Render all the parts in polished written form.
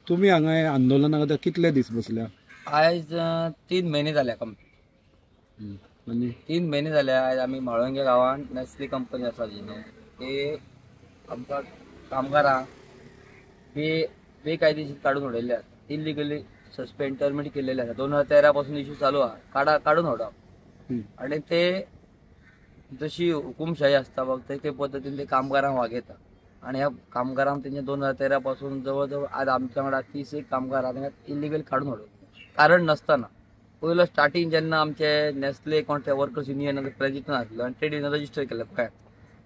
तुम्ही हांगा आंदोलनाक आतां कितले दीस बसल्या? आयज 3 महिने जाल्या आनी 3 महिने जाल्या. आयज आमी म्हाळुंगे गांवांत नेस्ले कंपनी आसा जी न्हू, ते आमकां कामगारांक बेकायदेशीर काडून उडयल्ले आसा. इलिगली सस्पेंड टर्मिनेट केलेले आसा. 2013 पासून इश्यू चालू आहा काडून उडोवप. आनी ते जशी हुकुमशाही आसता ते पद्दतीन ते कामगारांक वागयता. आणि ह्या कामगारांक तेंचे 2013 पासून जवळ जवळ आज आमच्या वांगडा 30 कामगार इलिगल काडून उडोवप कारण नसताना. पयलो स्टार्टिंग जेन्ना आमचे Nestle contract workers union president आसलो आनी ट्रेड युनियन रजिस्टर केलें गोंयांत,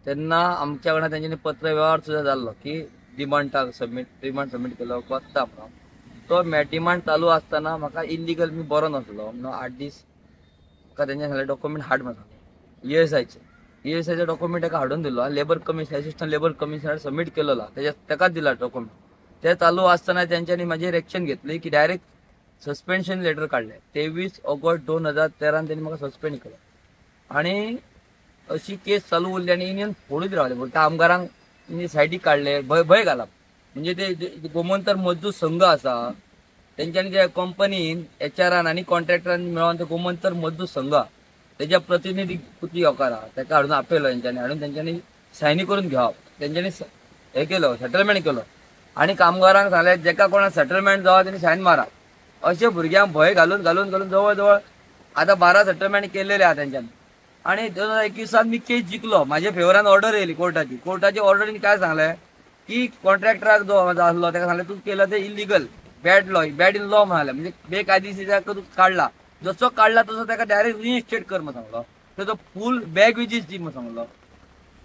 तेन्ना आमच्या वांगडा तेंच्यांनी पत्र व्यवहार सुद्दां जाल्लो की डिमांड सबमीट केलो कोत्ता म्हणून. तो डिमांड चालू आसतना म्हाका इलिगल मी बरो नासलो म्हणून 8 दीस म्हाका तेंच्यानी सांगलें डॉक्युमेंट हाड म्हणून ESIचे डॉक्युमेंट ताका हाडून दिलो. Labour commissioner assistant labour commissioner submit केलेला ताकाच दिला डॉक्युमेंट. ते चालू आसतना तेंच्यांनी म्हाजेर एक्शन घेतली की डायरेक्ट सस्पेन्शन लेटर काढले. 23 ऑगस्ट 2013 त्यांनी म्हाका सस्पेंड केलं. आणि अशी केस चालू उरली आणि युनियन फोडूच रावले. फक्त आमदारांक सायडीक काढले, भय घालप. म्हणजे ते गोमंतक मजदूर संघ आसा तेंच्यांनी त्या कंपनीन HRन आणि कॉन्ट्रॅक्टरांनी मेळोन ते गोमंतक मजदूर संघ त्याच्या प्रतिनिधी कुठली होकारा ताका हाडून आपयलो तेंच्यांनी. हाडून तेंच्यांनी सायनी करून घेवप. तेंच्यांनी हे केलं सेटलमेंट केलो आणि कामगारांक सांगले जेका कोणाक सेटलमेंट जावं त्यांनी सायन मारा. अशे भुरग्यांक भय घालून जवळ जवळ आता 12 सेटलमेंट केलेले आहा तेंच्यांनी. आणि 2021 मी केस जिंकलो. माझ्या फेवरान ऑर्डर येयली कोर्टाची ऑर्डरीन काय सांगले की कॉन्ट्रॅक्टराक जो आसलो ताका सांगले तू केलं ते इलिगल बॅड इन लॉ म्हणाले. म्हणजे बेकायदेशीर तू काढला. जसो काढला तसो त्याला डायरेक्ट रिइन्स्टेट कर म्हणून सांगलो. त्याचो फुल बॅग वेजीस दी म्हणून सांगलो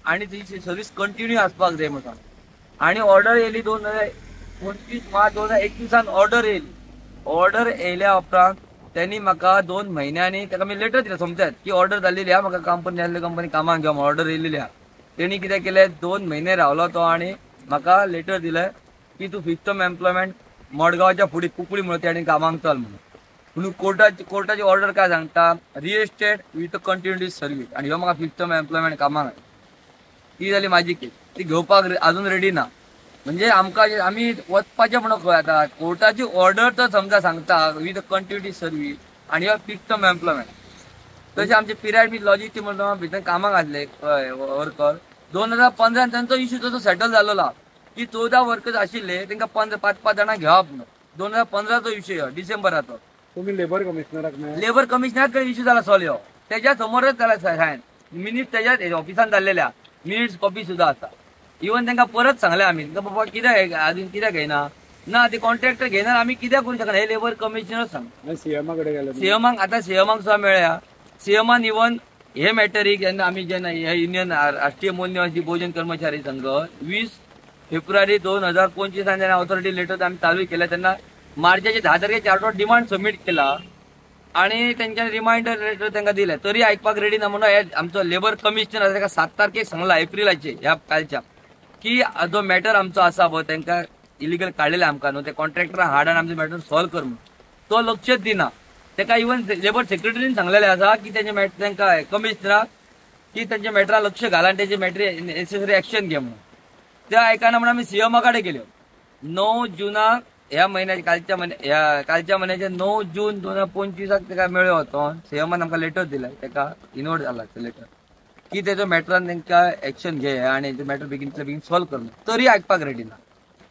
आणि त्याची सर्व्हिस कंटिन्यू आसपाक जाय म्हणून सांगलो. आणि ऑर्डर येयली 25 मार्च 2021 ऑर्डर येयली. ऑर्डर येयल्या उपरांत त्यांनी म्हाका 2 महिन्यांनी ताका मी लेटर दिला समजत की ऑर्डर जाल्लेली आहा म्हाका कंपनी कामाक घेवं ऑर्डर येयलेली आहा. तेणी कितें केलें 2 महिने रावलो तो आणि म्हाका लेटर दिलें की तू 5th टर्म एम्प्लॉयमेंट मडगांवच्या फुडें कुंकळी म्हणून त्या कामाक चल म्हणून कोर्टाची ऑर्डर काय सांगता रिएस्टेट विथ कंटिन्युटी सर्व्हिस. आणि ह्यो म्हाका 5th टर्म एम्प्लॉयमेंट कामाक ती जाली माझी केस. ती घेवपाक अजून रेडी ना. म्हणजे आमकां आमी वचपाचें म्हणून खंय आता कोर्टाची ऑर्डर तर समजा सांगता विथ कंटिन्युटी सर्व्हिस आणि 5th टर्म एम्प्लॉयमेंट. तशें आमचे पिरायड मी लॉजिस्टिक म्हणून भितर कामाक आसले वर्कर 2015 त्यांचो इश्यू तसो सेटल जाल्लो की 14 वर्कर्स आशिल्ले तांकां 5-5 जाणां घेवप म्हणून. 2015चो इश्यू डिसेंबराचो. तुम्ही लेबर कमिशनराक इश्यू जाला सॉल्व ह्यो त्याच्या समोरच त्याला सायन मिनिट्स त्याच्याच ऑफिसान जाल्लेल्या मिनिट्स कॉपी सुद्धा आसा. इवन तांकां परत सांगले आमी बाबा कित्याक आजून कित्याक घेयना ना ते कॉन्ट्रॅक्टर घेणार आमी कित्याक करूं शकना हे लेबर कमिशनर सांग. सीएमा कडेन गेले सीएमाक सुद्धा मेळ्ळ्या. सीएमान इवन हे मॅटरीक जेन्ना हे युनियन राष्ट्रीय मूल्यवासी बहुजन कर्मचारी संघ 20 फेब्रुवारी 2025 जेन्ना ऑथॉरिटी लेटर आमी चालू केल्या तेन्ना मार्चाचे 10 तारखेक चार्टर डिमांड सबमीट केला आणि त्यांच्या रिमाइंडर लेटर तांकां दिले तरी आयकपाक रेडी ना म्हणून आमचो लेबर कमिशनर आसा ताका 7 तारखेक सांगला एप्रिलाचे ह्या कालच्या की जो मॅटर आमचो आसा पळय तांकां इलिगल काडलेले आमकां न्हू ते कॉन्ट्रॅक्टराक हाड आमचो मॅटर सॉल्व कर म्हणून तो लक्षच दिना. ताका इवन लेबर सेक्रेटरीन सांगलेले आसा की तांच्या तांकां कमिशनराक की तांच्या मॅटराक लक्ष घाला आणि ताचे मॅटर नेसेसरी एक्शन घे म्हणून. ते आयकना म्हणून आमी सीएमा कडेन गेल्यो. 9 जुनाक ह्या महिन्याच्या कालच्या महिन्याच्या 9 जून 2025 ताका मेळ्ळो होतो. सीएमान आमकां लेटर दिला ताका इनवोट जाला ते लेटर की तेजो मॅटरान तांकां एक्शन घे आणि मॅटर बेगीन सॉल्व कर. तरी आयकपाक रेडी ना.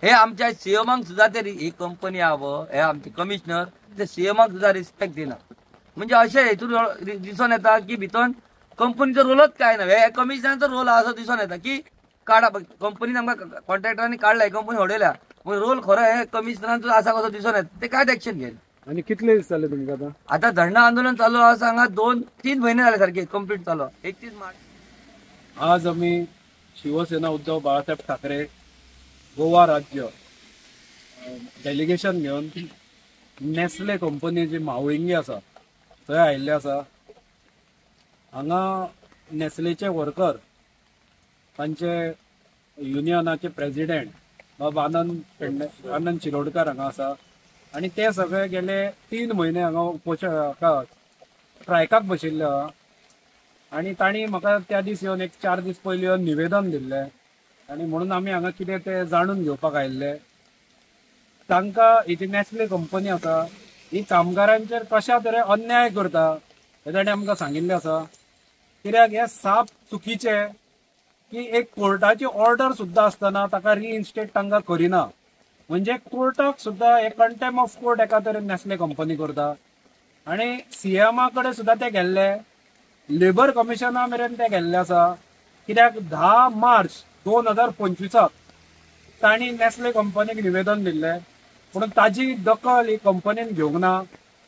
हे आमच्या सीएमाक सुद्धा ते ही कंपनी आहा हे आमचे कमिशनर ते सीएमाक सुद्धा रिस्पेक्ट दिना. म्हणजे अशें हेतून दिसून येता की भितर कंपनीचो रोलच काय ना. हे कमिशनराचो रोल असो दिसून येता की काडा कंपनीन आमकां कॉन्ट्रॅक्टरांनी काडला कंपनी होडयल्या पण रोल खरो हे कमिशनरांचो आसा कसो दिसून येता. ते कांयच एक्शन घेयना. आणि कितले दीस जाले तुमकां आता धरणा आंदोलन चालू आसा हांगा 2-3 महिने जाले सारखे कंप्लीट चालू 31 मार्च. आज आम्ही शिवसेना उद्धव बाळासाहेब ठाकरे गोवा राज्य डेलिगेशन घेऊन नेस्ले कंपनीची मावळिंगी आसा थंय आयिल्ले आसा. हांगा नेस्लेचे वर्कर तांचे युनियनाचे प्रेसिडेंट बाब आनंद शिरोडकर हांगा आसा आणि ते सगळे गेले 3 महिने हांगा उपोशण स्ट्रायकाक बशिल्ले आहा. आणि तांणी म्हाका त्या दीस येवन एक 4 दीस पयलीं येवन निवेदन दिल्लें आणि म्हणून आमी हांगा कितें तें जाणून घेवपाक आयिल्ले. तांकां ही जी नॅस्ले कंपनी आसा ही कामगारांचेर कशा तरेन अन्याय करता हे ताणें आमकां सांगिल्लें आसा। कित्याक हे साप चुकीचे की एक कोर्टाची ऑर्डर सुद्दां आसतना ताका रिइन्स्टेट तांकां करिना, म्हणजे कोर्टाक सुद्दां हे कंटेम ऑफ कोर्ट एका तरेन नॅस्ले कंपनी करता। आनी सीएमा कडेन सुद्दां ते गेल्ले, लेबर कमिशना मेरेन ते गेल्ले आसा। कित्याक 10 मार्च 2025 तांणी नॅस्ले कंपनीक निवेदन दिल्लें, पूण ताजी दखल ही कंपनीन घेवंक ना।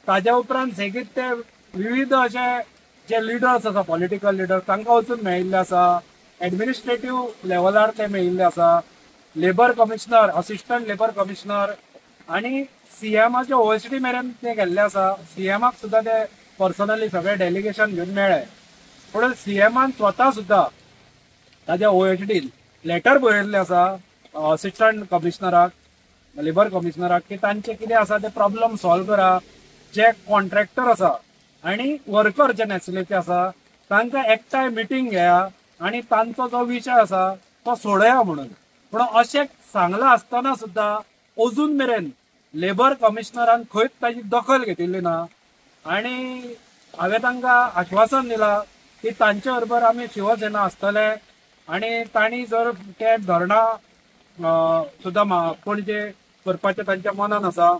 ताज्या उपरांत सेगीत ते विविध अशे जे लिडर्स आसा, पॉलिटिकल लिडर्स तांकां वचून मेळिल्ले आसा, एडमिनिस्ट्रेटिव्ह लेवलार ते मेळिल्ले आसा, labour commissioner, assistant labour commissioner आनी सीएमाचे ओएसडी मेरेन ते गेल्ले आसा। सीएमाक सुद्दां ते पर्सनली सगळे डेलिगेशन घेवन मेळ्ळे, पूण सीएमान स्वता सुद्दां ताज्या ओएसडीन लेटर बरयल्लें आसा असिस्टंट कमिशनराक, लेबर कमिशनराक, की तांचे कितें आसा ते प्रॉब्लम सॉल्व करा। जे कॉन्ट्रॅक्टर आसा आनी वर्कर जे नॅस्लेचे आसा तांकां एकठांय मिटींग घेया आनी तांचो जो विशय आसा तो सोडया म्हणून। पूण अशें सांगलां आसतना सुद्दां अजून मेरेन लेबर कमिशनरान खंयच ताजी दखल घेतिल्ली ना। आनी हांवें तांकां आश्वासन दिलां की तांचे बरोबर आमी शिवसेना आसतले आनी तांणी जर ते धरणां सुद्दां पणजे करपाचें तांच्या मनान आसा,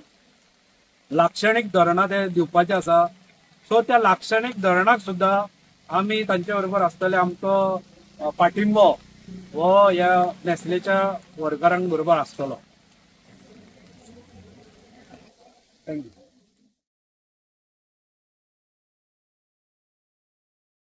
लाक्षणीक धरणां ते दिवपाचें आसा, सो त्या लाक्षणीक धरणाक सुद्दां आमी तांचे बरोबर आसतले। आमचो पाठिंबो हो ह्या नॅस्लेच्या वर्करांक बरोबर आसतलो। थँक्यू।